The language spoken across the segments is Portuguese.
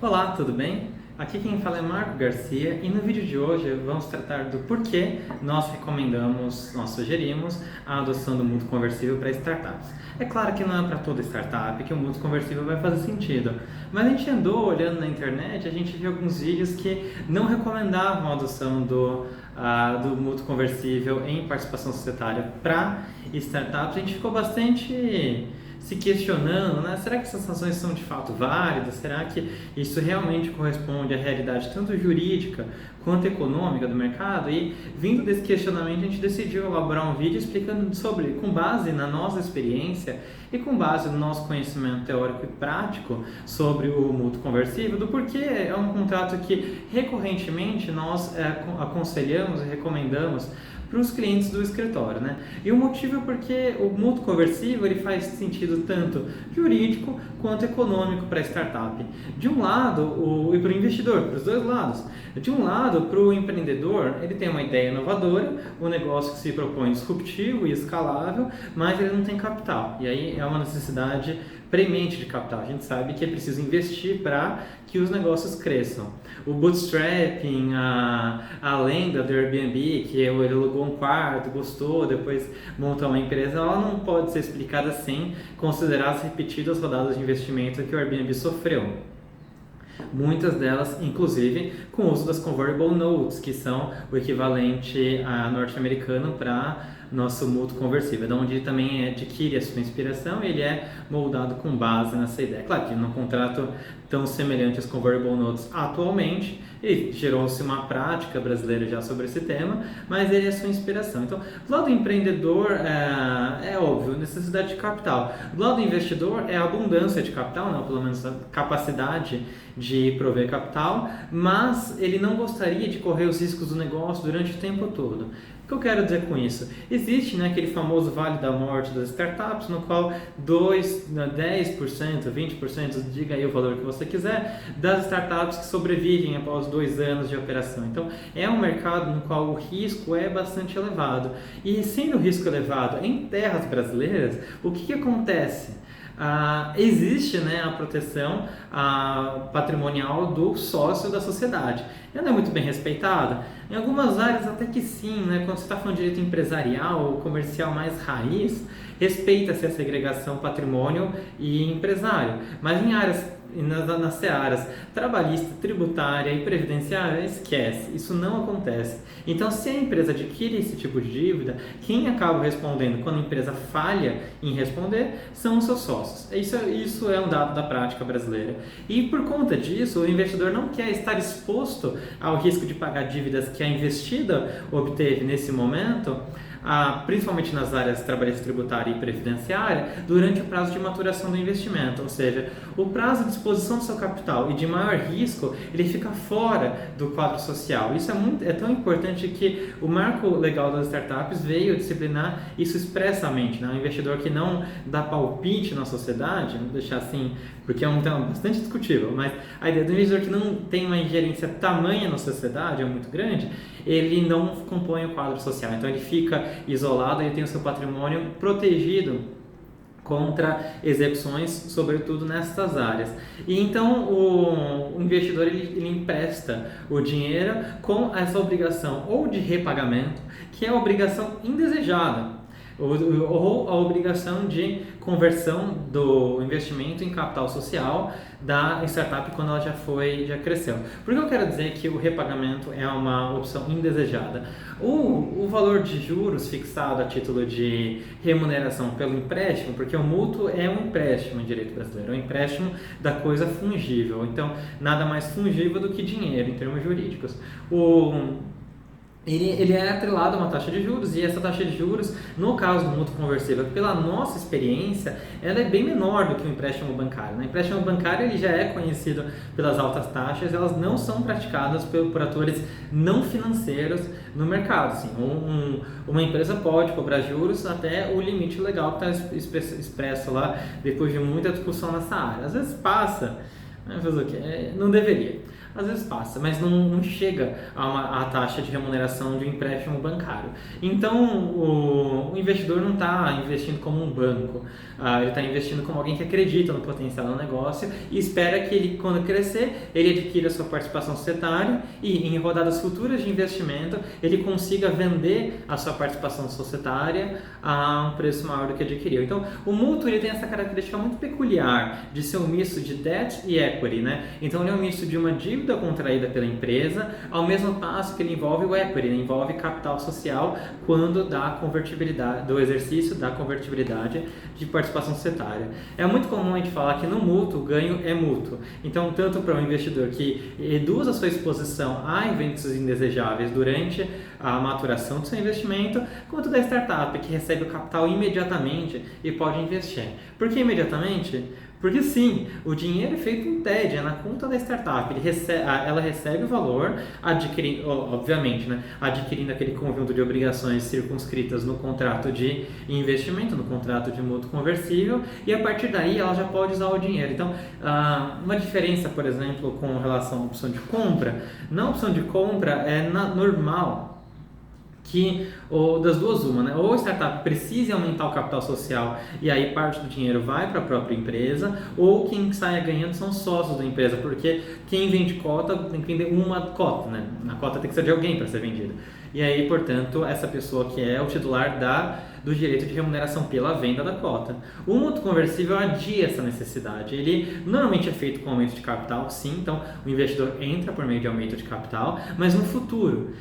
Olá, tudo bem? Aqui quem fala é Marco Garcia e no vídeo de hoje vamos tratar do porquê nós sugerimos a adoção do mútuo conversível para startups. É claro que não é para toda startup que o mútuo conversível vai fazer sentido, mas a gente andou olhando na internet, a gente viu alguns vídeos que não recomendavam a adoção do mútuo conversível em participação societária para startups. A gente ficou bastante se questionando, né? Será que essas ações são de fato válidas? Será que isso realmente corresponde à realidade tanto jurídica quanto econômica do mercado? E vindo desse questionamento, a gente decidiu elaborar um vídeo explicando sobre, com base na nossa experiência e com base no nosso conhecimento teórico e prático sobre o mútuo conversível, do porquê é um contrato que recorrentemente nós aconselhamos e recomendamos para os clientes do escritório, né? E o motivo é porque o mútuo conversível ele faz sentido tanto jurídico quanto econômico para a startup. De um lado, e para o investidor, para os dois lados. De um lado, para o empreendedor, ele tem uma ideia inovadora, um negócio que se propõe disruptivo e escalável, mas ele não tem capital. E aí é uma necessidade premente de capital. A gente sabe que é preciso investir para que os negócios cresçam. O bootstrapping, a lenda do Airbnb, que ele alugou um quarto, gostou, depois montou uma empresa, ela não pode ser explicada sem considerar as repetidas rodadas de investimento que o Airbnb sofreu. Muitas delas, inclusive, com o uso das convertible notes, que são o equivalente norte-americano para nosso mútuo conversível, de onde ele também adquire a sua inspiração e ele é moldado com base nessa ideia. Claro que num contrato tão semelhante às convertible notes atualmente, e gerou-se uma prática brasileira já sobre esse tema, mas ele é a sua inspiração. Então, do lado do empreendedor, é óbvio, necessidade de capital. Do lado do investidor, é a abundância de capital, não, pelo menos a capacidade de prover capital, mas ele não gostaria de correr os riscos do negócio durante o tempo todo. O que eu quero dizer com isso? Existe, né, aquele famoso vale da morte das startups, no qual 10%, 20%, diga aí o valor que você quiser, das startups que sobrevivem após 2 anos de operação. Então, é um mercado no qual o risco é bastante elevado. E sendo o risco elevado em terras brasileiras, o que acontece? Existe, né, a proteção patrimonial do sócio da sociedade. Ela não é muito bem respeitada. Em algumas áreas até que sim, né? Quando você está falando de direito empresarial ou comercial mais raiz, respeita-se a segregação patrimônio e empresário. Mas em áreas nas searas trabalhista, tributária e previdenciária, esquece, isso não acontece. Então, se a empresa adquire esse tipo de dívida, quem acaba respondendo quando a empresa falha em responder são os seus sócios. Isso é um dado da prática brasileira. E por conta disso, o investidor não quer estar exposto ao risco de pagar dívidas que a investida obteve nesse momento, principalmente nas áreas trabalhista, tributária e previdenciária, durante o prazo de maturação do investimento, ou seja, o prazo de disposição do seu capital e de maior risco, ele fica fora do quadro social. Isso é tão importante que o marco legal das startups veio disciplinar isso expressamente, né? Um investidor que não dá palpite na sociedade, vamos deixar assim, porque é um tema bastante discutível, mas a ideia do investidor que não tem uma ingerência tamanha na sociedade, é muito grande, ele não compõe o quadro social, então ele fica isolado, ele tem o seu patrimônio protegido contra execuções, sobretudo nessas áreas. E então o investidor ele empresta o dinheiro com essa obrigação ou de repagamento, que é a obrigação indesejada, ou a obrigação de conversão do investimento em capital social da startup quando ela já cresceu. Por que eu quero dizer que o repagamento é uma opção indesejada? O valor de juros fixado a título de remuneração pelo empréstimo, porque o mútuo é um empréstimo em direito brasileiro, é um empréstimo da coisa fungível, então nada mais fungível do que dinheiro em termos jurídicos. Ele é atrelado a uma taxa de juros, e essa taxa de juros, no caso do mútuo conversível, pela nossa experiência, ela é bem menor do que o empréstimo bancário, né? O empréstimo bancário ele já é conhecido pelas altas taxas, elas não são praticadas por atores não financeiros no mercado. Assim, uma empresa pode cobrar juros até o limite legal que está expresso lá, depois de muita discussão nessa área. Às vezes passa, mas fazer o quê? Não deveria. às vezes passa, mas não chega a taxa de remuneração de um empréstimo bancário. Então, o investidor não está investindo como um banco, ele está investindo como alguém que acredita no potencial do negócio e espera que ele, quando crescer, ele adquira a sua participação societária e, em rodadas futuras de investimento, ele consiga vender a sua participação societária a um preço maior do que adquiriu. Então, o mútuo ele tem essa característica muito peculiar de ser um misto de debt e equity, né? Então, ele é um misto de uma dívida contraída pela empresa, ao mesmo passo que ele envolve o equity, ele envolve capital social quando da convertibilidade, do exercício da convertibilidade de participação societária. É muito comum a gente falar que no mútuo o ganho é mútuo. Então, tanto para um investidor que reduz a sua exposição a eventos indesejáveis durante a maturação do seu investimento, quanto da startup que recebe o capital imediatamente e pode investir. Por que imediatamente? Porque sim, o dinheiro é feito em TED, é na conta da startup. Ela recebe o valor, obviamente, né, adquirindo aquele conjunto de obrigações circunscritas no contrato de investimento, no contrato de mútuo conversível, e a partir daí ela já pode usar o dinheiro. Então, uma diferença, por exemplo, com relação à opção de compra, na opção de compra é normal que das duas uma, né? Ou a startup precise aumentar o capital social e aí parte do dinheiro vai para a própria empresa, ou quem sai ganhando são os sócios da empresa, porque quem vende cota tem que vender uma cota, né? A cota tem que ser de alguém para ser vendida. E aí, portanto, essa pessoa que é o titular do direito de remuneração pela venda da cota. O mútuo conversível adia essa necessidade. Ele normalmente é feito com aumento de capital, sim, então o investidor entra por meio de aumento de capital, mas no futuro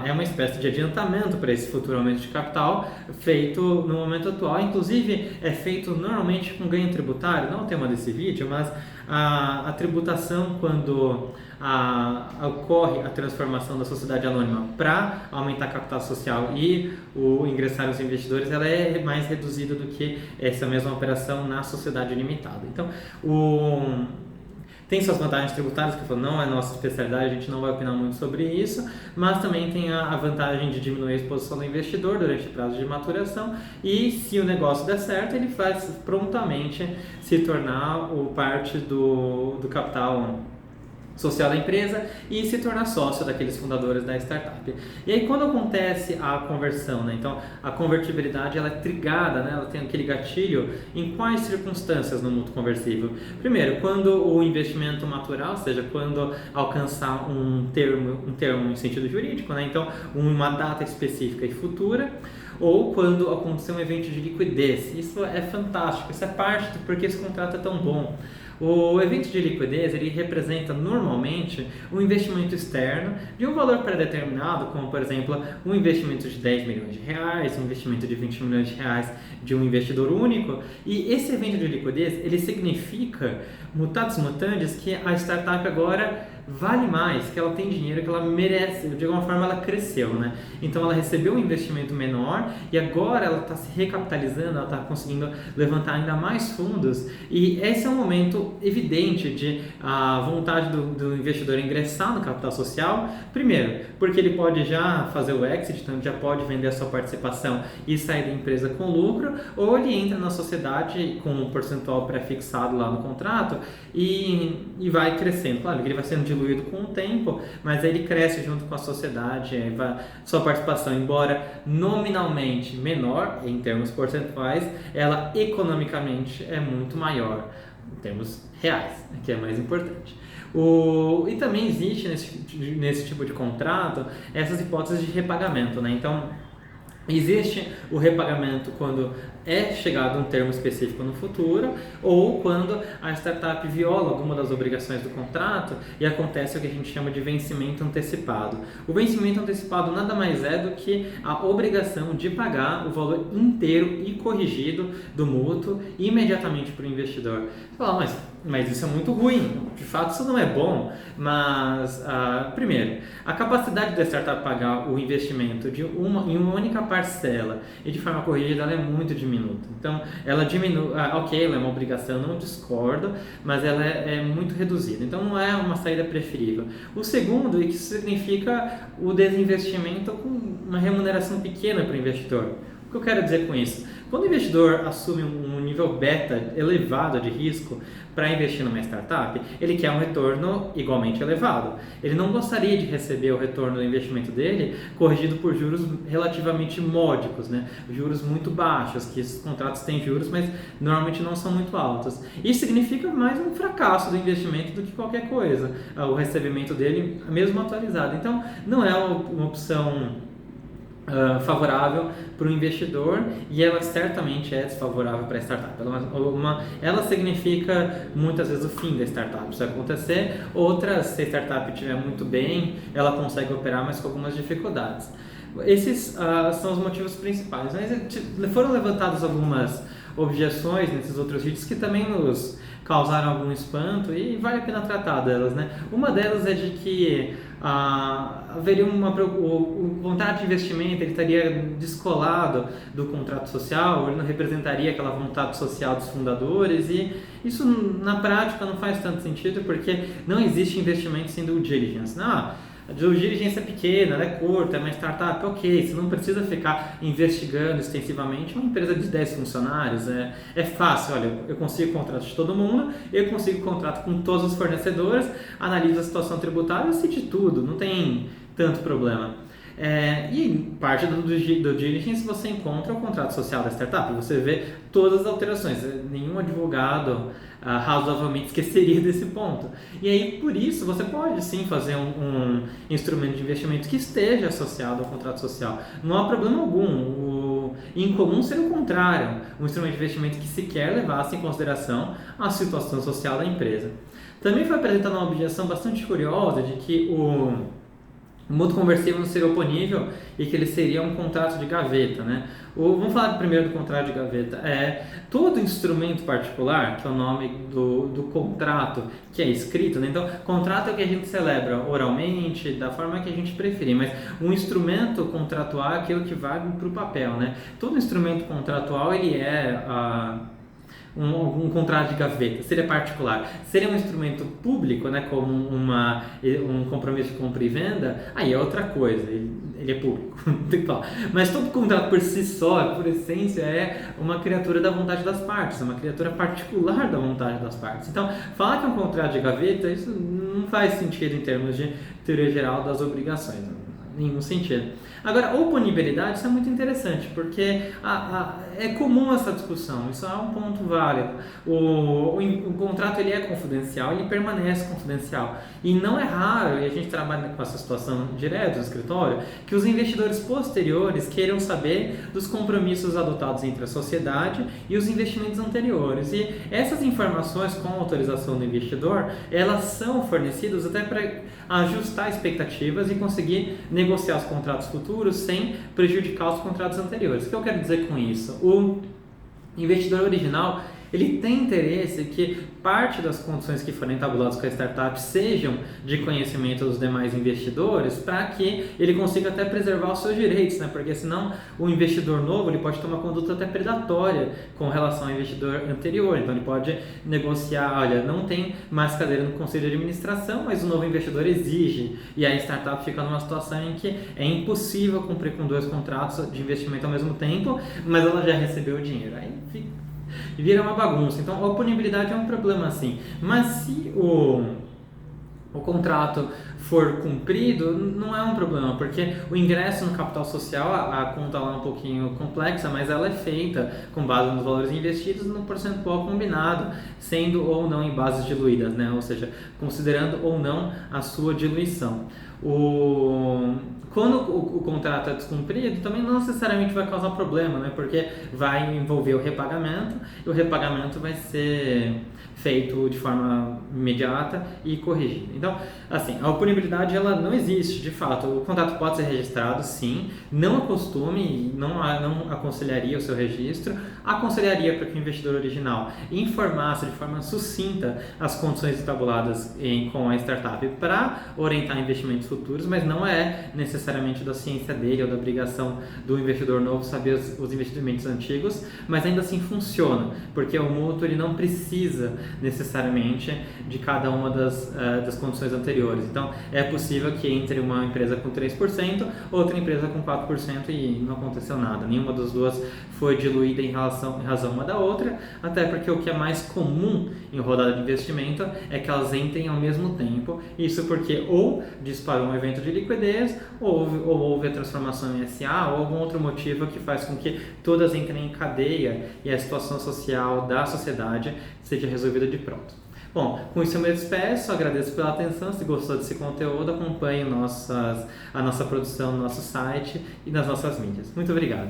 é uma espécie de adiantamento para esse futuro aumento de capital feito no momento atual. Inclusive, é feito normalmente com ganho tributário, não é o tema desse vídeo, mas a tributação quando ocorre a transformação da sociedade anônima para aumentar capital social e o ingressar os investidores, ela é mais reduzida do que essa mesma operação na sociedade limitada. Então, tem suas vantagens tributárias, que eu falo, não é nossa especialidade, a gente não vai opinar muito sobre isso, mas também tem a vantagem de diminuir a exposição do investidor durante o prazo de maturação e, se o negócio der certo, ele faz prontamente se tornar parte do capital social da empresa e se tornar sócio daqueles fundadores da startup. E aí, quando acontece a conversão, né? Então a convertibilidade ela é trigada, né? Ela tem aquele gatilho em quais circunstâncias no mútuo conversível? Primeiro, quando o investimento maturar, ou seja, quando alcançar um termo em sentido jurídico, né? Então uma data específica e futura, ou quando acontecer um evento de liquidez. Isso é fantástico, isso é parte do porquê esse contrato é tão bom. O evento de liquidez ele representa normalmente um investimento externo de um valor pré-determinado, como por exemplo um investimento de 10 milhões de reais, um investimento de 20 milhões de reais de um investidor único, e esse evento de liquidez ele significa, mutatis mutandis, que a startup agora vale mais, que ela tem dinheiro, que ela merece, de alguma forma ela cresceu, né? Então ela recebeu um investimento menor e agora ela está se recapitalizando, ela está conseguindo levantar ainda mais fundos, e esse é um momento evidente de a vontade do investidor ingressar no capital social. Primeiro, porque ele pode já fazer o exit, então já pode vender a sua participação e sair da empresa com lucro, ou ele entra na sociedade com um percentual pré-fixado lá no contrato e vai crescendo. Claro que ele vai sendo diluído com o tempo, mas ele cresce junto com a sociedade, sua participação, embora nominalmente menor em termos percentuais, ela economicamente é muito maior em termos reais, que é mais importante. E também existe nesse tipo de contrato essas hipóteses de repagamento, né? Então, existe o repagamento quando é chegado um termo específico no futuro, ou quando a startup viola alguma das obrigações do contrato e acontece o que a gente chama de vencimento antecipado. O vencimento antecipado nada mais é do que a obrigação de pagar o valor inteiro e corrigido do mútuo imediatamente para o investidor. Você fala, mas isso é muito ruim, de fato isso não é bom, mas primeiro, a capacidade da startup pagar o investimento em uma única parcela e de forma corrigida ela é muito diminuta. Então ela diminui, ok, ela é uma obrigação, não discordo, mas ela é muito reduzida, então não é uma saída preferível. O segundo é que isso significa o desinvestimento com uma remuneração pequena para o investidor. O que eu quero dizer com isso? Quando o investidor assume um nível beta elevado de risco para investir numa startup, ele quer um retorno igualmente elevado. Ele não gostaria de receber o retorno do investimento dele corrigido por juros relativamente módicos, né? Juros muito baixos, que esses contratos têm juros, mas normalmente não são muito altos. Isso significa mais um fracasso do investimento do que qualquer coisa, o recebimento dele mesmo atualizado. Então, não é uma opção favorável para o investidor, e ela certamente é desfavorável para a startup. Ela significa muitas vezes o fim da startup. Isso vai acontecer. Outras, se a startup estiver muito bem, ela consegue operar, mas com algumas dificuldades. Esses são os motivos principais. Mas foram levantadas algumas objeções nesses outros vídeos que também nos causaram algum espanto e vale a pena tratar delas, né? Uma delas é de que haveria o contrato de investimento, ele estaria descolado do contrato social, ele não representaria aquela vontade social dos fundadores, e isso na prática não faz tanto sentido, porque não existe investimento sem due diligence. A due diligence é pequena, ela é curta, é uma startup, ok, você não precisa ficar investigando extensivamente uma empresa de 10 funcionários, é fácil, olha, eu consigo contrato de todo mundo, eu consigo contrato com todos os fornecedores, analiso a situação tributária, eu sei de tudo, não tem tanto problema. E parte do diligence você encontra o contrato social da startup, você vê todas as alterações, nenhum advogado razoavelmente esqueceria desse ponto. E aí, por isso, você pode sim fazer um instrumento de investimento que esteja associado ao contrato social. Não há problema algum. Incomum seria o contrário, um instrumento de investimento que sequer levasse em consideração a situação social da empresa. Também foi apresentada uma objeção bastante curiosa de que o mútuo conversível não seria oponível e que ele seria um contrato de gaveta, né? Vamos falar primeiro do contrato de gaveta. Todo instrumento particular, que é o nome do contrato que é escrito, né? Então, contrato é o que a gente celebra oralmente, da forma que a gente preferir, mas um instrumento contratual é aquilo que vai para o papel, né? Todo instrumento contratual, ele é um contrato de gaveta, seria particular. Seria um instrumento público, né, como um compromisso de compra e venda, aí é outra coisa, ele é público. Mas todo contrato por si só, por essência, é uma criatura da vontade das partes, é uma criatura particular da vontade das partes. Então, falar que é um contrato de gaveta, isso não faz sentido em termos de teoria geral das obrigações, nenhum sentido. Agora, a oponibilidade, isso é muito interessante, porque é comum essa discussão, isso é um ponto válido. O contrato ele é confidencial, ele permanece confidencial. E não é raro, e a gente trabalha com essa situação direto no escritório, que os investidores posteriores queiram saber dos compromissos adotados entre a sociedade e os investimentos anteriores. E essas informações, com a autorização do investidor, elas são fornecidas até para ajustar expectativas e conseguir negociar os contratos futuros sem prejudicar os contratos anteriores. O que eu quero dizer com isso? O investidor original, ele tem interesse que parte das condições que forem tabuladas com a startup sejam de conhecimento dos demais investidores, para que ele consiga até preservar os seus direitos, né? Porque senão o investidor novo ele pode ter uma conduta até predatória com relação ao investidor anterior. Então ele pode negociar, olha, não tem mais cadeira no conselho de administração, mas o novo investidor exige, e aí a startup fica numa situação em que é impossível cumprir com 2 contratos de investimento ao mesmo tempo, mas ela já recebeu o dinheiro. Aí vira uma bagunça. Então a oponibilidade é um problema assim. Mas se o contrato for cumprido, não é um problema, porque o ingresso no capital social, a conta lá é um pouquinho complexa, mas ela é feita com base nos valores investidos no percentual combinado, sendo ou não em bases diluídas, né? Ou seja, considerando ou não a sua diluição. Quando o contrato é descumprido, também não necessariamente vai causar problema, né? Porque vai envolver o repagamento, e o repagamento vai ser feito de forma imediata e corrigido. Então, assim, a oponibilidade ela não existe, de fato. O contrato pode ser registrado, sim, não acostume, não aconselharia o seu registro, aconselharia para que o investidor original informasse de forma sucinta as condições estabuladas com a startup para orientar investimentos futuros, mas não é necessariamente da ciência dele ou da obrigação do investidor novo saber os investimentos antigos, mas ainda assim funciona, porque o mútuo ele não precisa necessariamente de cada uma das condições anteriores. Então, é possível que entre uma empresa com 3%, outra empresa com 4% e não aconteceu nada. Nenhuma das duas foi diluída em razão uma da outra, até porque o que é mais comum em rodada de investimento é que elas entrem ao mesmo tempo. Isso porque ou disparou um evento de liquidez, ou houve a transformação em SA, ou algum outro motivo que faz com que todas entrem em cadeia e a situação social da sociedade seja resolvida de pronto. Bom, com isso eu me despeço, agradeço pela atenção. Se gostou desse conteúdo, acompanhe a nossa produção no nosso site e nas nossas mídias. Muito obrigado.